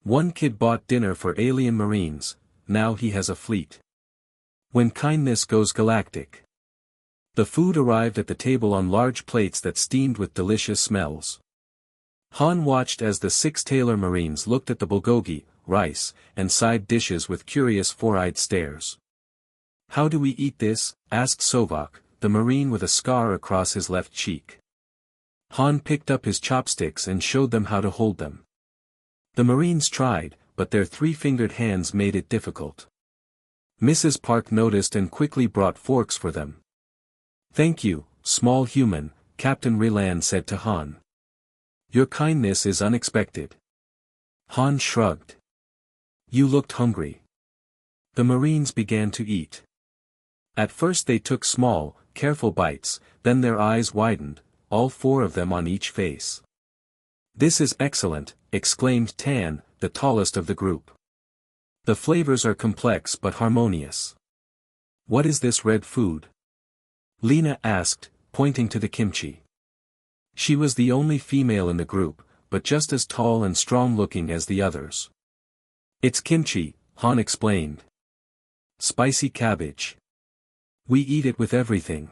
One kid bought dinner for alien Marines, now he has a fleet. When kindness goes galactic. The food arrived at the table on large plates that steamed with delicious smells. Han watched as the 6 Taylor Marines looked at the bulgogi, rice, and side dishes with curious four-eyed stares. "How do we eat this?" asked Sovok, the Marine with a scar across his left cheek. Han picked up his chopsticks and showed them how to hold them. The Marines tried, but their 3-fingered hands made it difficult. Mrs. Park noticed and quickly brought forks for them. "Thank you, small human," Captain Rilan said to Han. "Your kindness is unexpected." Han shrugged. "You looked hungry." The Marines began to eat. At first they took small, careful bites, then their eyes widened, all 4 of them on each face. "This is excellent," exclaimed Tan, the tallest of the group. "The flavors are complex but harmonious." "What is this red food?" Lena asked, pointing to the kimchi. She was the only female in the group, but just as tall and strong-looking as the others. "It's kimchi," Han explained. "Spicy cabbage. We eat it with everything."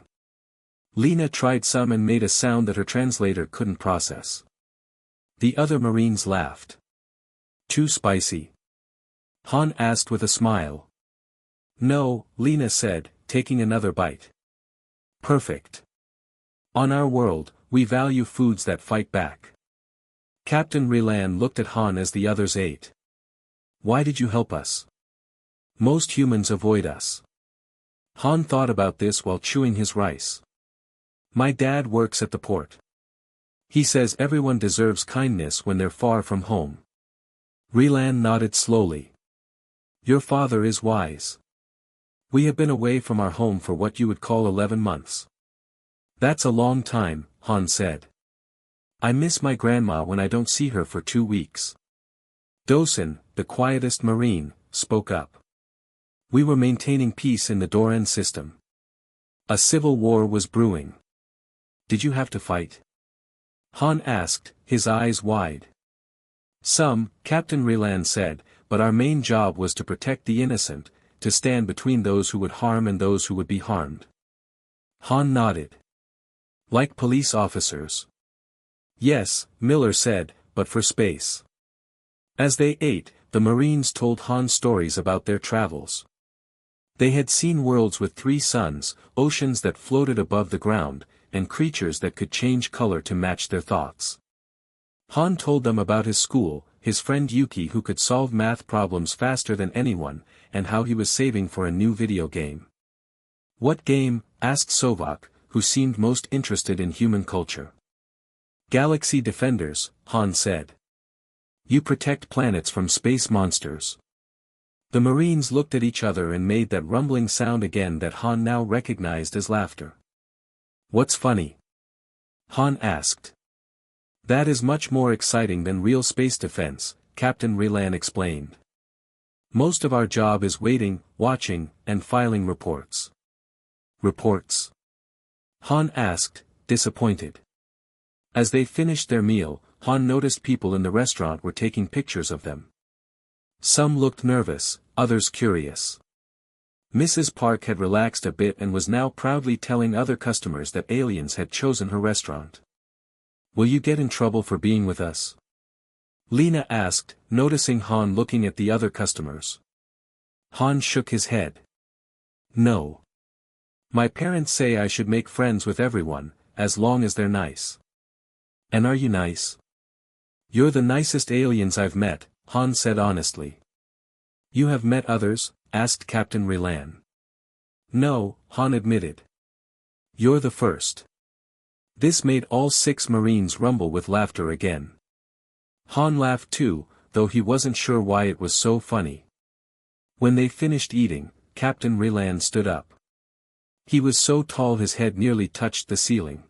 Lena tried some and made a sound that her translator couldn't process. The other Marines laughed. "Too spicy?" Han asked with a smile. "No," Lena said, taking another bite. "Perfect. On our world, we value foods that fight back." Captain Rilan looked at Han as the others ate. "Why did you help us? Most humans avoid us." Han thought about this while chewing his rice. "My dad works at the port. He says everyone deserves kindness when they're far from home." Rilan nodded slowly. "Your father is wise. We have been away from our home for what you would call 11 months. "That's a long time," Han said. "I miss my grandma when I don't see her for 2 weeks." Dosen, the quietest Marine, spoke up. "We were maintaining peace in the Doran system. A civil war was brewing." "Did you have to fight?" Han asked, his eyes wide. "Some," Captain Rilan said, "but our main job was to protect the innocent, to stand between those who would harm and those who would be harmed." Han nodded. "Like police officers?" "Yes," Miller said, "but for space." As they ate, the Marines told Han stories about their travels. They had seen worlds with 3 suns, oceans that floated above the ground, and creatures that could change color to match their thoughts. Han told them about his school, his friend Yuki who could solve math problems faster than anyone, and how he was saving for a new video game. "What game?" asked Sovok, who seemed most interested in human culture. "Galaxy Defenders," Han said. "You protect planets from space monsters." The Marines looked at each other and made that rumbling sound again that Han now recognized as laughter. "What's funny?" Han asked. "That is much more exciting than real space defense," Captain Rilan explained. "Most of our job is waiting, watching, and filing reports." "Reports?" Han asked, disappointed. As they finished their meal, Han noticed people in the restaurant were taking pictures of them. Some looked nervous, others curious. Mrs. Park had relaxed a bit and was now proudly telling other customers that aliens had chosen her restaurant. "Will you get in trouble for being with us?" Lena asked, noticing Han looking at the other customers. Han shook his head. "No. My parents say I should make friends with everyone, as long as they're nice." "And are you nice?" "You're the nicest aliens I've met," Han said honestly. "You have met others?" asked Captain Rilan. "No," Han admitted. "You're the first." This made all 6 Marines rumble with laughter again. Han laughed too, though he wasn't sure why it was so funny. When they finished eating, Captain Rilan stood up. He was so tall his head nearly touched the ceiling.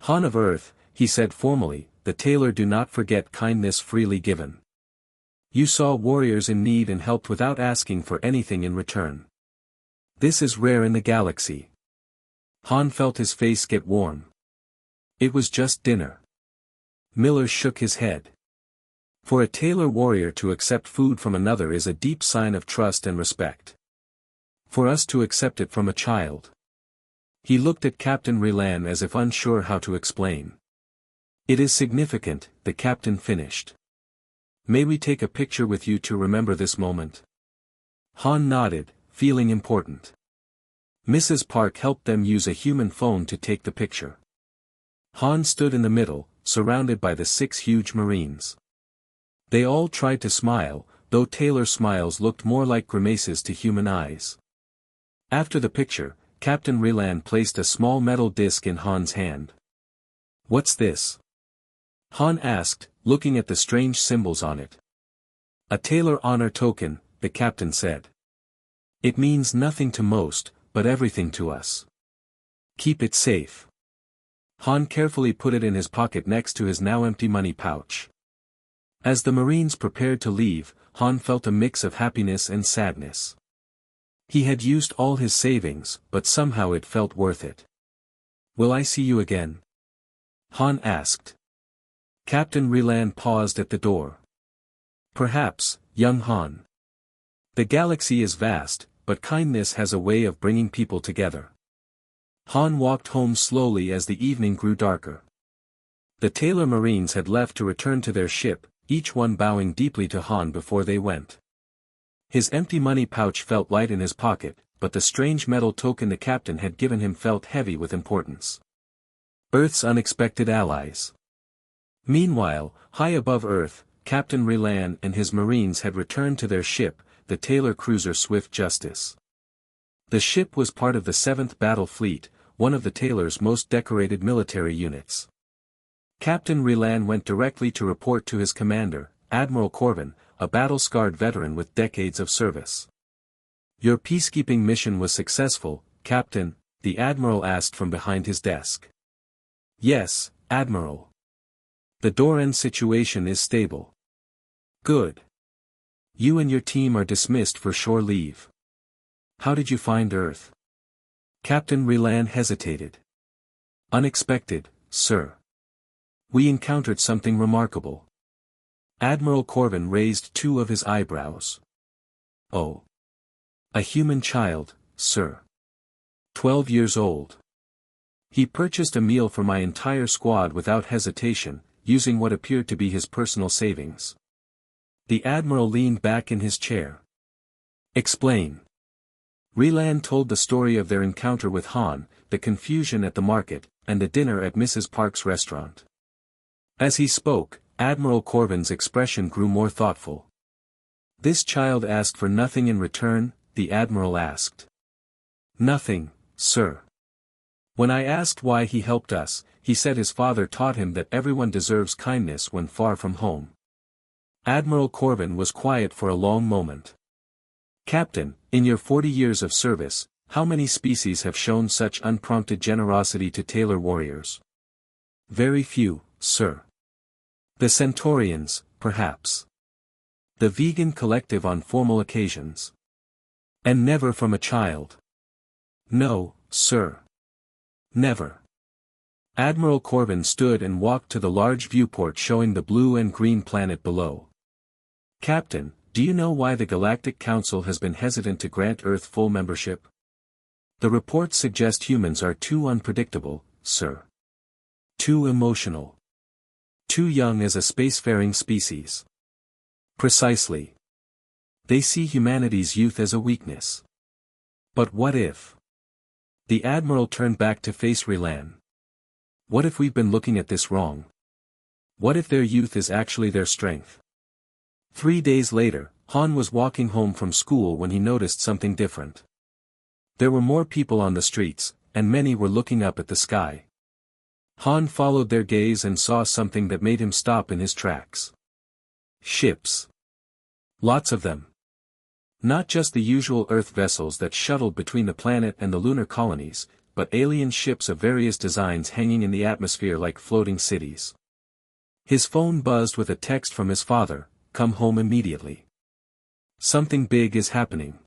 "Han of Earth," he said formally, "the Taylor do not forget kindness freely given. You saw warriors in need and helped without asking for anything in return. This is rare in the galaxy." Han felt his face get warm. "It was just dinner." Miller shook his head. For a tailor warrior to accept food from another is a deep sign of trust and respect. For us to accept it from a child. He looked at Captain Relan as if unsure how to explain. It is significant, the captain finished. May we take a picture with you to remember this moment? Han nodded, feeling important. Mrs. Park helped them use a human phone to take the picture. Han stood in the middle, surrounded by the 6 huge Marines. They all tried to smile, though Taylor's smiles looked more like grimaces to human eyes. After the picture, Captain Relan placed a small metal disc in Han's hand. What's this? Han asked, looking at the strange symbols on it. A Taylor honor token, the captain said. It means nothing to most, but everything to us. Keep it safe. Han carefully put it in his pocket next to his now empty money pouch. As the Marines prepared to leave, Han felt a mix of happiness and sadness. He had used all his savings, but somehow it felt worth it. Will I see you again? Han asked. Captain Relan paused at the door. Perhaps, young Han. The galaxy is vast, but kindness has a way of bringing people together. Han walked home slowly as the evening grew darker. The Taylor Marines had left to return to their ship, each one bowing deeply to Han before they went. His empty money pouch felt light in his pocket, but the strange metal token the captain had given him felt heavy with importance. Earth's unexpected allies. Meanwhile, high above Earth, Captain Relan and his Marines had returned to their ship, the Taylor cruiser Swift Justice. The ship was part of the 7th Battle Fleet, one of the Taylor's most decorated military units. Captain Relan went directly to report to his commander, Admiral Corbin, a battle-scarred veteran with decades of service. Your peacekeeping mission was successful, Captain, the Admiral asked from behind his desk. Yes, Admiral. The Doran situation is stable. Good. You and your team are dismissed for shore leave. How did you find Earth? Captain Relan hesitated. Unexpected, sir. We encountered something remarkable. Admiral Corbin raised 2 of his eyebrows. Oh. A human child, sir. 12 years old. He purchased a meal for my entire squad without hesitation, using what appeared to be his personal savings. The Admiral leaned back in his chair. Explain. Relan told the story of their encounter with Han, the confusion at the market, and the dinner at Mrs. Park's restaurant. As he spoke, Admiral Corbin's expression grew more thoughtful. This child asked for nothing in return, the Admiral asked. Nothing, sir. When I asked why he helped us, he said his father taught him that everyone deserves kindness when far from home. Admiral Corbin was quiet for a long moment. Captain, in your 40 years of service, how many species have shown such unprompted generosity to Taylor warriors? Very few, sir. The Centaurians, perhaps. The vegan collective on formal occasions. And never from a child. No, sir. Never. Admiral Corbin stood and walked to the large viewport showing the blue and green planet below. Captain, do you know why the Galactic Council has been hesitant to grant Earth full membership? The reports suggest humans are too unpredictable, sir. Too emotional. Too young as a spacefaring species. Precisely. They see humanity's youth as a weakness. But what if? The Admiral turned back to face Relan. What if we've been looking at this wrong? What if their youth is actually their strength? 3 days later, Han was walking home from school when he noticed something different. There were more people on the streets, and many were looking up at the sky. Han followed their gaze and saw something that made him stop in his tracks. Ships. Lots of them. Not just the usual Earth vessels that shuttled between the planet and the lunar colonies, but alien ships of various designs hanging in the atmosphere like floating cities. His phone buzzed with a text from his father, "Come home immediately. Something big is happening."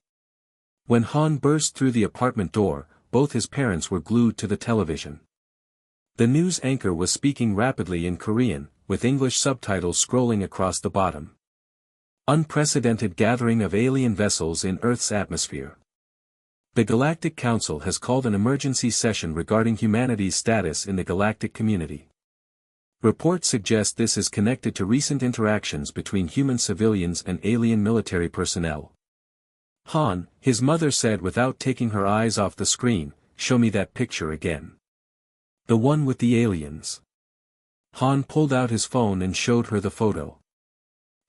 When Han burst through the apartment door, both his parents were glued to the television. The news anchor was speaking rapidly in Korean, with English subtitles scrolling across the bottom. Unprecedented gathering of alien vessels in Earth's atmosphere. The Galactic Council has called an emergency session regarding humanity's status in the galactic community. Reports suggest this is connected to recent interactions between human civilians and alien military personnel. Han, his mother said without taking her eyes off the screen, "Show me that picture again. The one with the aliens." Han pulled out his phone and showed her the photo.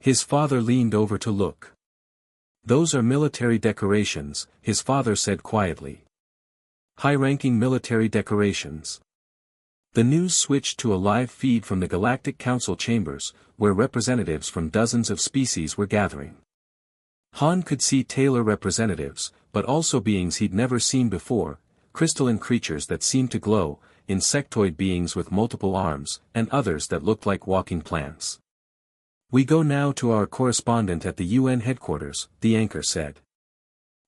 His father leaned over to look. "Those are military decorations," his father said quietly. "High-ranking military decorations." The news switched to a live feed from the Galactic Council chambers, where representatives from dozens of species were gathering. Han could see Taylor representatives, but also beings he'd never seen before, crystalline creatures that seemed to glow, insectoid beings with multiple arms, and others that looked like walking plants. "We go now to our correspondent at the UN headquarters," the anchor said.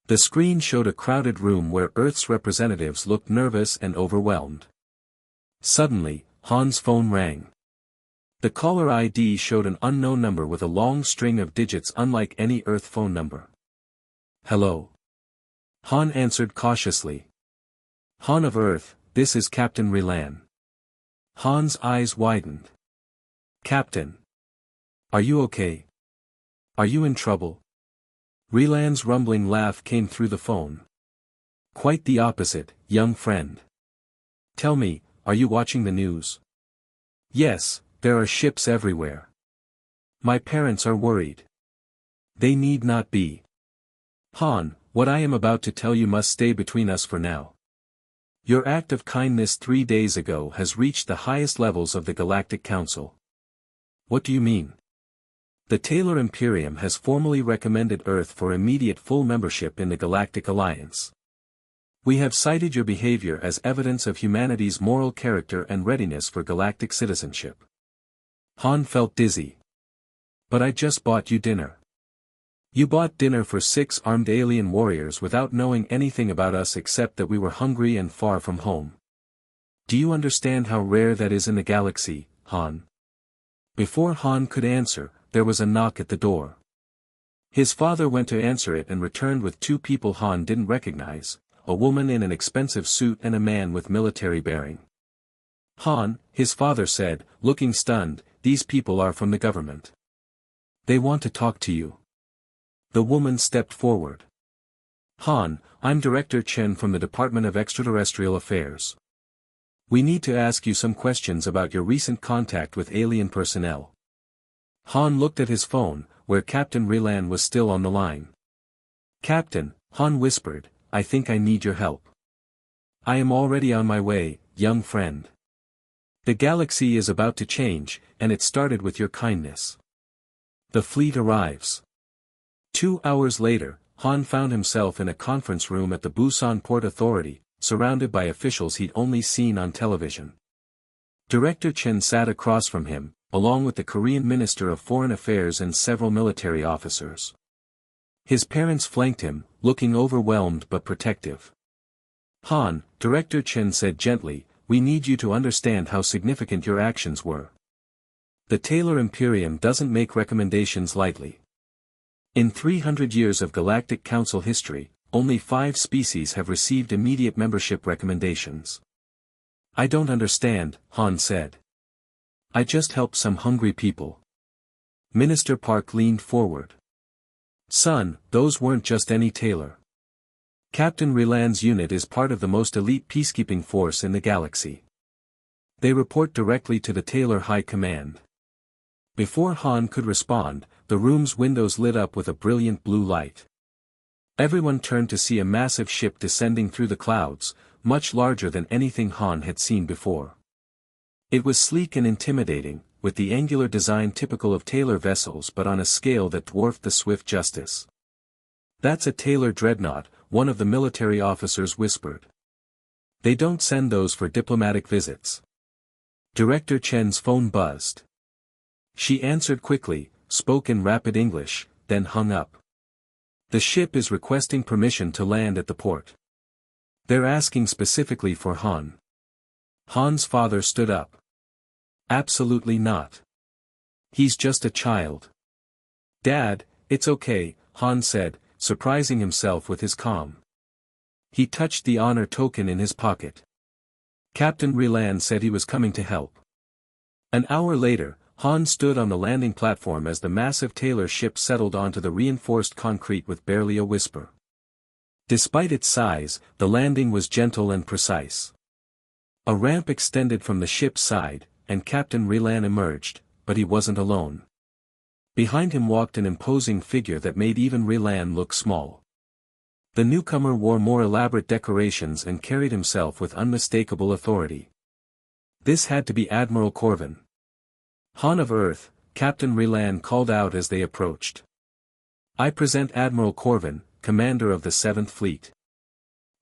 The screen showed a crowded room where Earth's representatives looked nervous and overwhelmed. Suddenly, Han's phone rang. The caller ID showed an unknown number with a long string of digits unlike any Earth phone number. "Hello?" Han answered cautiously. "Han of Earth, this is Captain Relan." Han's eyes widened. "Captain. Are you okay? Are you in trouble?" Relan's rumbling laugh came through the phone. "Quite the opposite, young friend. Tell me, are you watching the news?" "Yes, there are ships everywhere. My parents are worried." "They need not be. Han, what I am about to tell you must stay between us for now. Your act of kindness 3 days ago has reached the highest levels of the Galactic Council." "What do you mean?" "The Taylor Imperium has formally recommended Earth for immediate full membership in the Galactic Alliance. We have cited your behavior as evidence of humanity's moral character and readiness for galactic citizenship." Han felt dizzy. "But I just bought you dinner." "You bought dinner for 6 armed alien warriors without knowing anything about us except that we were hungry and far from home. Do you understand how rare that is in the galaxy, Han?" Before Han could answer, there was a knock at the door. His father went to answer it and returned with 2 people Han didn't recognize, a woman in an expensive suit and a man with military bearing. "Han," his father said, looking stunned, "these people are from the government. They want to talk to you." The woman stepped forward. "Han, I'm Director Chen from the Department of Extraterrestrial Affairs. We need to ask you some questions about your recent contact with alien personnel." Han looked at his phone, where Captain Relan was still on the line. "Captain," Han whispered, "I think I need your help. I am already on my way, young friend. The galaxy is about to change, and it started with your kindness. The fleet arrives." 2 hours later, Han found himself in a conference room at the Busan Port Authority, surrounded by officials he'd only seen on television. Director Chen sat across from him, along with the Korean Minister of Foreign Affairs and several military officers. His parents flanked him, looking overwhelmed but protective. "Han," Director Chen said gently, "we need you to understand how significant your actions were. The Taylor Imperium doesn't make recommendations lightly. In 300 years of Galactic Council history, only 5 species have received immediate membership recommendations." "I don't understand," Han said. "I just helped some hungry people." Minister Park leaned forward. "Son, those weren't just any Taylor. Captain Relan's unit is part of the most elite peacekeeping force in the galaxy. They report directly to the Taylor High Command." Before Han could respond, the room's windows lit up with a brilliant blue light. Everyone turned to see a massive ship descending through the clouds, much larger than anything Han had seen before. It was sleek and intimidating, with the angular design typical of Taylor vessels but on a scale that dwarfed the Swift Justice. "That's a Taylor dreadnought," one of the military officers whispered. "They don't send those for diplomatic visits." Director Chen's phone buzzed. She answered quickly, spoke in rapid English, then hung up. "The ship is requesting permission to land at the port. They're asking specifically for Han." Han's father stood up. "Absolutely not. He's just a child. Dad, it's okay, Han said, surprising himself with his calm. He touched the honor token in his pocket. Captain Relan said he was coming to help. An hour later, Han stood on the landing platform as the massive Taylor ship settled onto the reinforced concrete with barely a whisper. Despite its size, the landing was gentle and precise. A ramp extended from the ship's side, and Captain Relan emerged, but he wasn't alone. Behind him walked an imposing figure that made even Relan look small. The newcomer wore more elaborate decorations and carried himself with unmistakable authority. This had to be Admiral Corvin. Han of Earth, Captain Relan called out as they approached. I present Admiral Corvin, commander of the 7th Fleet.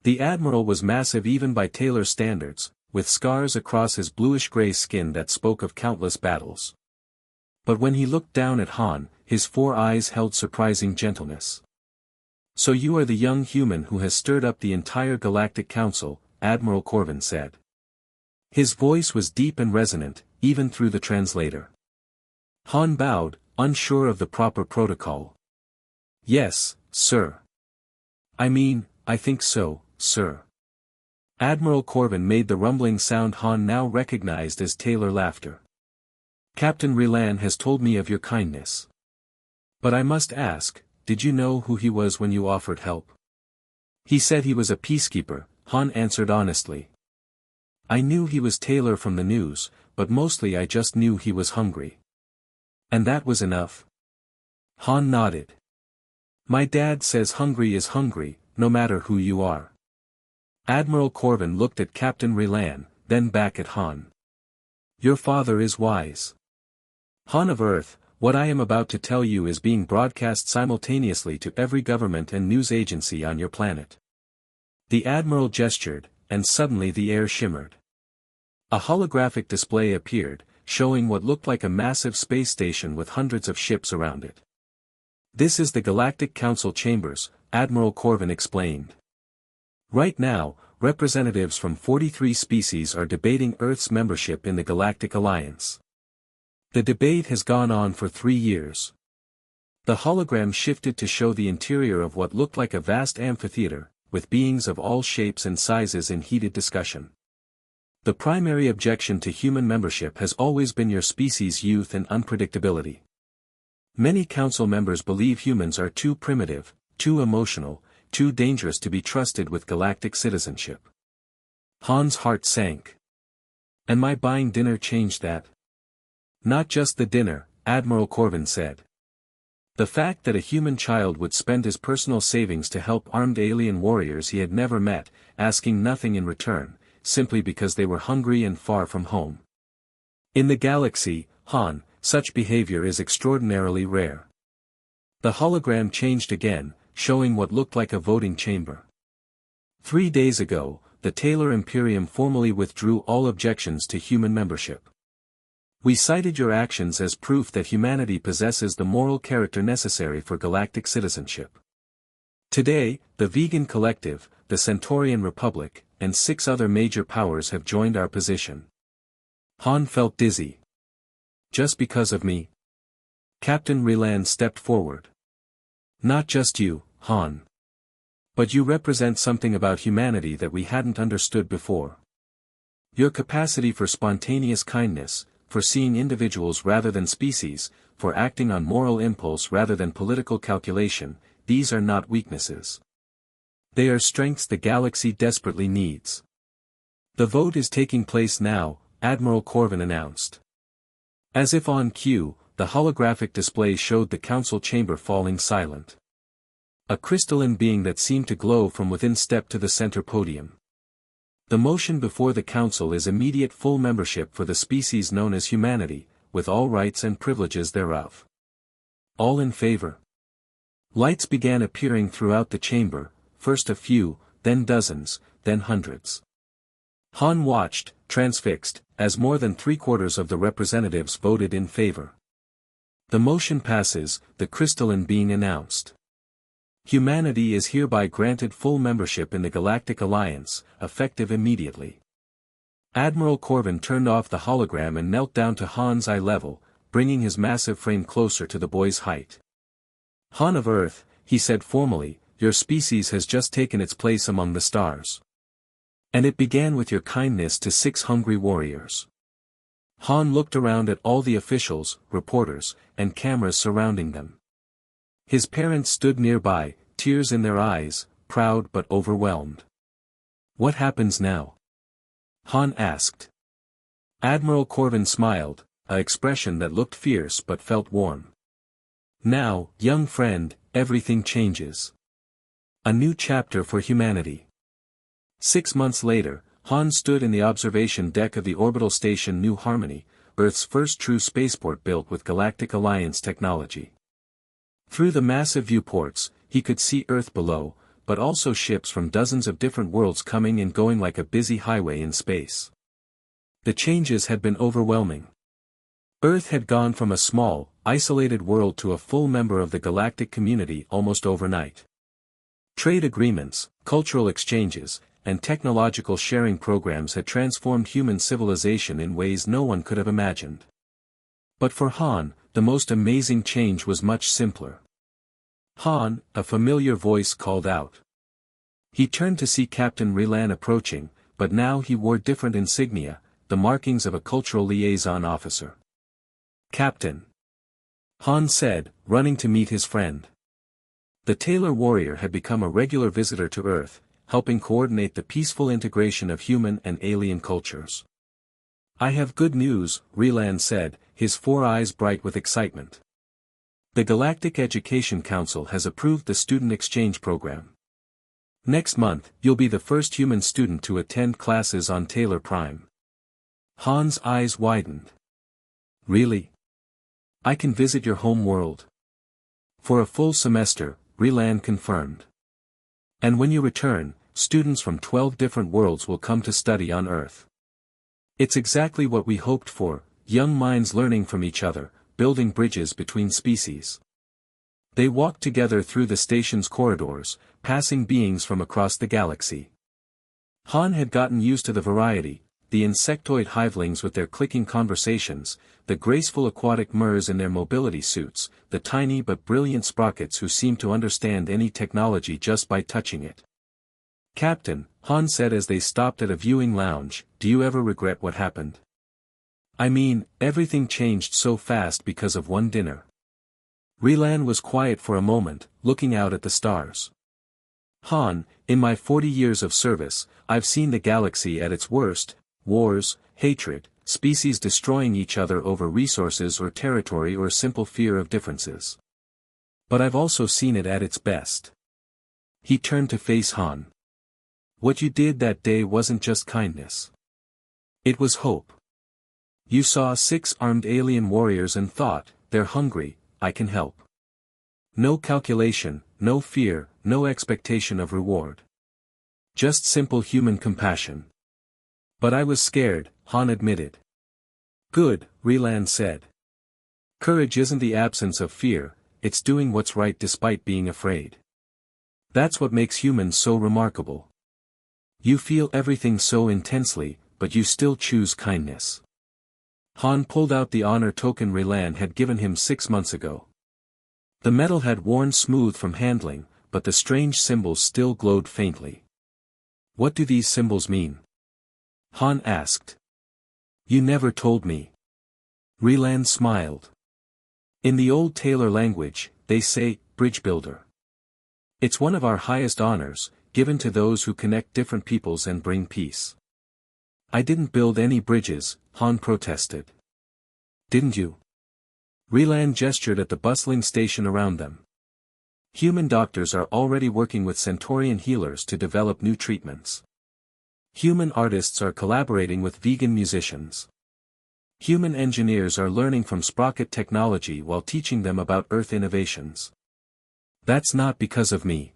The Admiral was massive even by Taylor standards, with scars across his bluish-gray skin that spoke of countless battles. But when he looked down at Han, his 4 eyes held surprising gentleness. So you are the young human who has stirred up the entire Galactic Council, Admiral Corvin said. His voice was deep and resonant, even through the translator. Han bowed, unsure of the proper protocol. Yes, sir. I think so, sir. Admiral Corvin made the rumbling sound Han now recognized as Taylor laughter. Captain Relan has told me of your kindness. But I must ask, did you know who he was when you offered help? He said he was a peacekeeper, Han answered honestly. I knew he was Taylor from the news, but mostly I just knew he was hungry. And that was enough? Han nodded. My dad says hungry is hungry, no matter who you are. Admiral Corvin looked at Captain Relan, then back at Han. Your father is wise. Han of Earth, what I am about to tell you is being broadcast simultaneously to every government and news agency on your planet. The Admiral gestured, and suddenly the air shimmered. A holographic display appeared, showing what looked like a massive space station with hundreds of ships around it. This is the Galactic Council chambers, Admiral Corvin explained. Right now, representatives from 43 species are debating Earth's membership in the Galactic Alliance. The debate has gone on for 3 years. The hologram shifted to show the interior of what looked like a vast amphitheater, with beings of all shapes and sizes in heated discussion. The primary objection to human membership has always been your species' youth and unpredictability. Many council members believe humans are too primitive, too emotional, too dangerous to be trusted with galactic citizenship. Han's heart sank. And my buying dinner changed that? Not just the dinner, Admiral Corvin said. The fact that a human child would spend his personal savings to help armed alien warriors he had never met, asking nothing in return, simply because they were hungry and far from home. In the galaxy, Han, such behavior is extraordinarily rare. The hologram changed again, showing what looked like a voting chamber. 3 days ago, the Taylor Imperium formally withdrew all objections to human membership. We cited your actions as proof that humanity possesses the moral character necessary for galactic citizenship. Today, the Vegan Collective, the Centaurian Republic, and 6 other major powers have joined our position. Han felt dizzy. Just because of me? Captain Relan stepped forward. Not just you, Han. But you represent something about humanity that we hadn't understood before. Your capacity for spontaneous kindness, for seeing individuals rather than species, for acting on moral impulse rather than political calculation, these are not weaknesses. They are strengths the galaxy desperately needs. The vote is taking place now, Admiral Corvin announced. As if on cue, the holographic display showed the council chamber falling silent. A crystalline being that seemed to glow from within stepped to the center podium. The motion before the council is immediate full membership for the species known as humanity, with all rights and privileges thereof. All in favor? Lights began appearing throughout the chamber, first a few, then dozens, then hundreds. Han watched, transfixed, as more than 3/4 of the representatives voted in favor. The motion passes, the crystalline being announced. Humanity is hereby granted full membership in the Galactic Alliance, effective immediately. Admiral Corvin turned off the hologram and knelt down to Han's eye level, bringing his massive frame closer to the boy's height. Han of Earth, he said formally, your species has just taken its place among the stars. And it began with your kindness to 6 hungry warriors. Han looked around at all the officials, reporters, and cameras surrounding them. His parents stood nearby, tears in their eyes, proud but overwhelmed. What happens now? Han asked. Admiral Corvin smiled, an expression that looked fierce but felt warm. Now, young friend, everything changes. A new chapter for humanity. 6 months later, Han stood in the observation deck of the orbital station New Harmony, Earth's first true spaceport built with Galactic Alliance technology. Through the massive viewports, he could see Earth below, but also ships from dozens of different worlds coming and going like a busy highway in space. The changes had been overwhelming. Earth had gone from a small, isolated world to a full member of the galactic community almost overnight. Trade agreements, cultural exchanges, and technological sharing programs had transformed human civilization in ways no one could have imagined. But for Han, the most amazing change was much simpler. Han, a familiar voice called out. He turned to see Captain Rilan approaching, but now he wore different insignia, the markings of a cultural liaison officer. Captain. Han said, running to meet his friend. The Taylor warrior had become a regular visitor to Earth, helping coordinate the peaceful integration of human and alien cultures. I have good news, Rilan said, his 4 eyes bright with excitement. The Galactic Education Council has approved the student exchange program. Next month, you'll be the first human student to attend classes on Taylor Prime. Han's eyes widened. Really? I can visit your home world? For a full semester, Rilan confirmed. And when you return, students from 12 different worlds will come to study on Earth. It's exactly what we hoped for, young minds learning from each other, building bridges between species. They walked together through the station's corridors, passing beings from across the galaxy. Han had gotten used to the variety, the insectoid hivelings with their clicking conversations, the graceful aquatic murs in their mobility suits, the tiny but brilliant sprockets who seemed to understand any technology just by touching it. Captain, Han said as they stopped at a viewing lounge, do you ever regret what happened? I mean, everything changed so fast because of one dinner. Rilan was quiet for a moment, looking out at the stars. Han, in my 40 years of service, I've seen the galaxy at its worst, wars, hatred, species destroying each other over resources or territory or simple fear of differences. But I've also seen it at its best. He turned to face Han. What you did that day wasn't just kindness. It was hope. You saw 6 armed alien warriors and thought, they're hungry, I can help. No calculation, no fear, no expectation of reward. Just simple human compassion. But I was scared, Han admitted. Good, Rilan said. Courage isn't the absence of fear, it's doing what's right despite being afraid. That's what makes humans so remarkable. You feel everything so intensely, but you still choose kindness. Han pulled out the honor token Rilan had given him 6 months ago. The metal had worn smooth from handling, but the strange symbols still glowed faintly. What do these symbols mean? Han asked. You never told me. Rilan smiled. In the old Taylor language, they say, bridge builder. It's one of our highest honors, given to those who connect different peoples and bring peace. I didn't build any bridges, Han protested. Didn't you? Rilan gestured at the bustling station around them. Human doctors are already working with Centaurian healers to develop new treatments. Human artists are collaborating with vegan musicians. Human engineers are learning from sprocket technology while teaching them about Earth innovations. That's not because of me.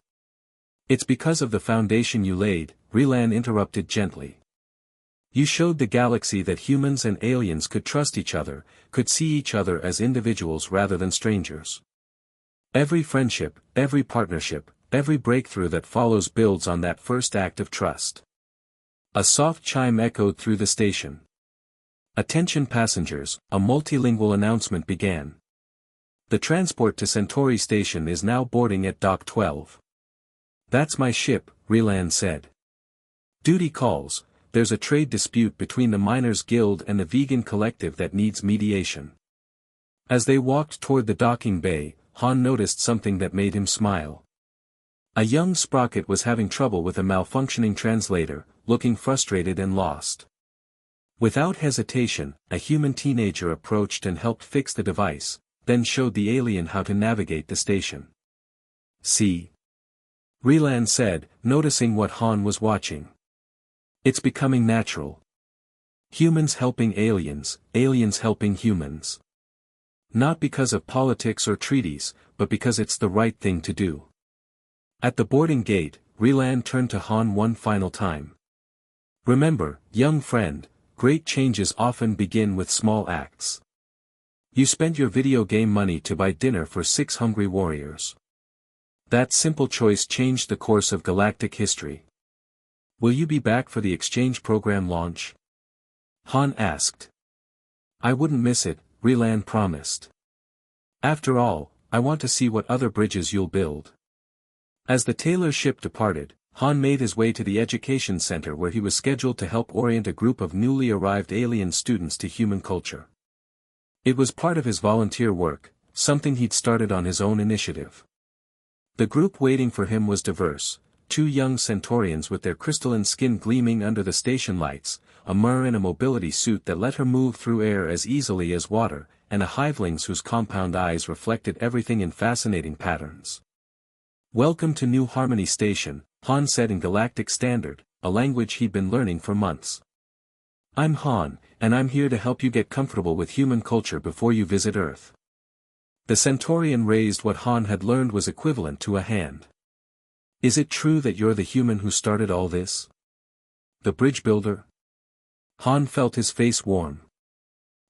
It's because of the foundation you laid, Rilan interrupted gently. You showed the galaxy that humans and aliens could trust each other, could see each other as individuals rather than strangers. Every friendship, every partnership, every breakthrough that follows builds on that first act of trust. A soft chime echoed through the station. Attention passengers, a multilingual announcement began. The transport to Centauri Station is now boarding at Dock 12. That's my ship, Relan said. Duty calls, there's a trade dispute between the Miners Guild and the Vegan Collective that needs mediation. As they walked toward the docking bay, Han noticed something that made him smile. A young sprocket was having trouble with a malfunctioning translator, looking frustrated and lost. Without hesitation, a human teenager approached and helped fix the device, then showed the alien how to navigate the station. See? Relan said, noticing what Han was watching. It's becoming natural. Humans helping aliens, aliens helping humans. Not because of politics or treaties, but because it's the right thing to do. At the boarding gate, Relan turned to Han one final time. Remember, young friend, great changes often begin with small acts. You spent your video game money to buy dinner for 6 hungry warriors. That simple choice changed the course of galactic history. Will you be back for the exchange program launch? Han asked. I wouldn't miss it, Relan promised. After all, I want to see what other bridges you'll build. As the Taylor ship departed, Han made his way to the education center where he was scheduled to help orient a group of newly arrived alien students to human culture. It was part of his volunteer work, something he'd started on his own initiative. The group waiting for him was diverse, 2 young Centaurians with their crystalline skin gleaming under the station lights, a Mer in a mobility suit that let her move through air as easily as water, and a Hivelings whose compound eyes reflected everything in fascinating patterns. Welcome to New Harmony Station, Han said in Galactic Standard, a language he'd been learning for months. I'm Han, and I'm here to help you get comfortable with human culture before you visit Earth. The Centaurian raised what Han had learned was equivalent to a hand. Is it true that you're the human who started all this? The bridge builder? Han felt his face warm.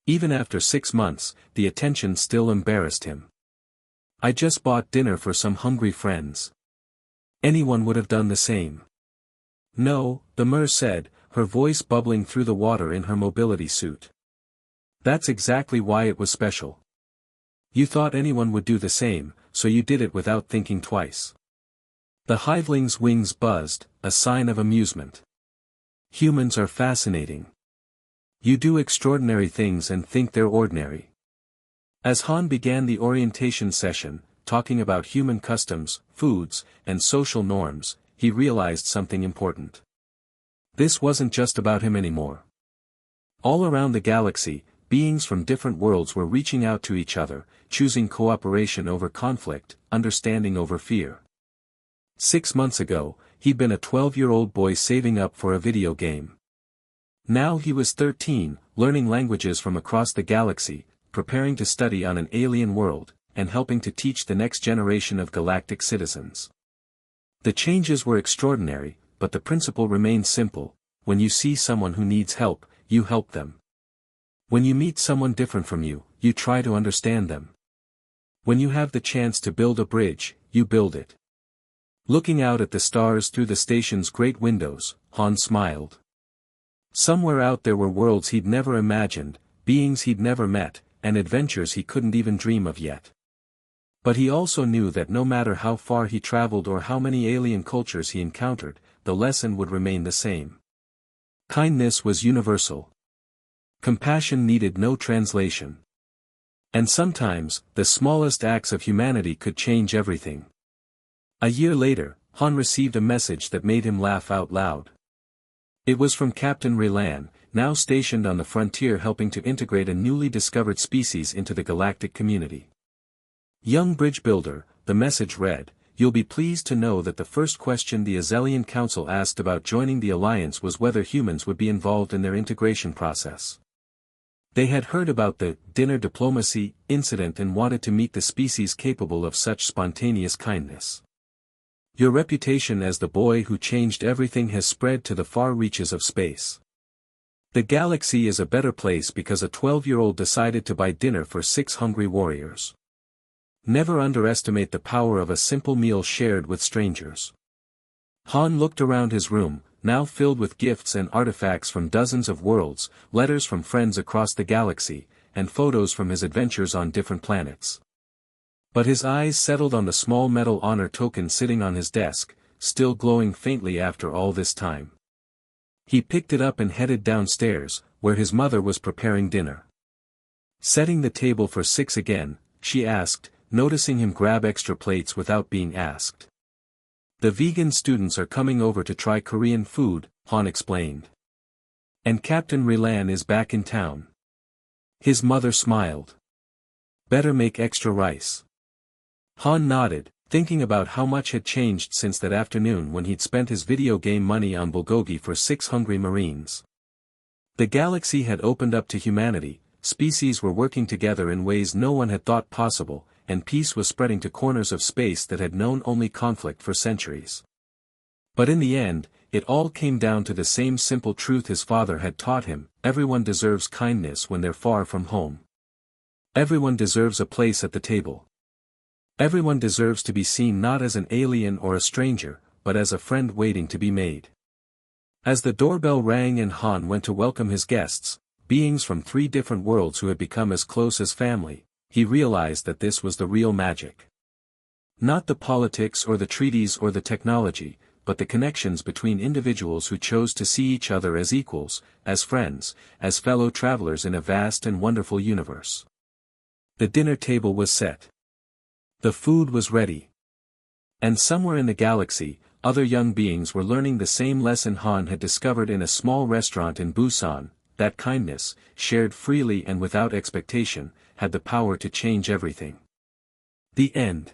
Even after 6 months, the attention still embarrassed him. I just bought dinner for some hungry friends. Anyone would have done the same. No, the Mer said, her voice bubbling through the water in her mobility suit. That's exactly why it was special. You thought anyone would do the same, so you did it without thinking twice. The Hiveling's wings buzzed, a sign of amusement. Humans are fascinating. You do extraordinary things and think they're ordinary. As Han began the orientation session, talking about human customs, foods, and social norms, he realized something important. This wasn't just about him anymore. All around the galaxy, beings from different worlds were reaching out to each other, choosing cooperation over conflict, understanding over fear. 6 months ago, he'd been a 12-year-old boy saving up for a video game. Now he was 13, learning languages from across the galaxy, preparing to study on an alien world, and helping to teach the next generation of galactic citizens. The changes were extraordinary, but the principle remained simple: when you see someone who needs help, you help them. When you meet someone different from you, you try to understand them. When you have the chance to build a bridge, you build it. Looking out at the stars through the station's great windows, Han smiled. Somewhere out there were worlds he'd never imagined, beings he'd never met, and adventures he couldn't even dream of yet. But he also knew that no matter how far he traveled or how many alien cultures he encountered, the lesson would remain the same. Kindness was universal. Compassion needed no translation. And sometimes, the smallest acts of humanity could change everything. A year later, Han received a message that made him laugh out loud. It was from Captain Relan, now stationed on the frontier helping to integrate a newly discovered species into the galactic community. Young bridge builder, the message read, you'll be pleased to know that the first question the Azelian Council asked about joining the Alliance was whether humans would be involved in their integration process. They had heard about the dinner diplomacy incident and wanted to meet the species capable of such spontaneous kindness. Your reputation as the boy who changed everything has spread to the far reaches of space. The galaxy is a better place because a 12-year-old decided to buy dinner for 6 hungry warriors. Never underestimate the power of a simple meal shared with strangers. Han looked around his room, now filled with gifts and artifacts from dozens of worlds, letters from friends across the galaxy, and photos from his adventures on different planets. But his eyes settled on the small metal honor token sitting on his desk, still glowing faintly after all this time. He picked it up and headed downstairs, where his mother was preparing dinner. Setting the table for 6 again, she asked, noticing him grab extra plates without being asked. "The vegan students are coming over to try Korean food," Han explained. "And Captain Rilan is back in town." His mother smiled. "Better make extra rice." Han nodded, thinking about how much had changed since that afternoon when he'd spent his video game money on bulgogi for 6 hungry Marines. The galaxy had opened up to humanity, species were working together in ways no one had thought possible, and peace was spreading to corners of space that had known only conflict for centuries. But in the end, it all came down to the same simple truth his father had taught him: everyone deserves kindness when they're far from home. Everyone deserves a place at the table. Everyone deserves to be seen not as an alien or a stranger, but as a friend waiting to be made. As the doorbell rang and Han went to welcome his guests, beings from 3 different worlds who had become as close as family, he realized that this was the real magic. Not the politics or the treaties or the technology, but the connections between individuals who chose to see each other as equals, as friends, as fellow travelers in a vast and wonderful universe. The dinner table was set. The food was ready. And somewhere in the galaxy, other young beings were learning the same lesson Han had discovered in a small restaurant in Busan, that kindness, shared freely and without expectation, had the power to change everything. The end.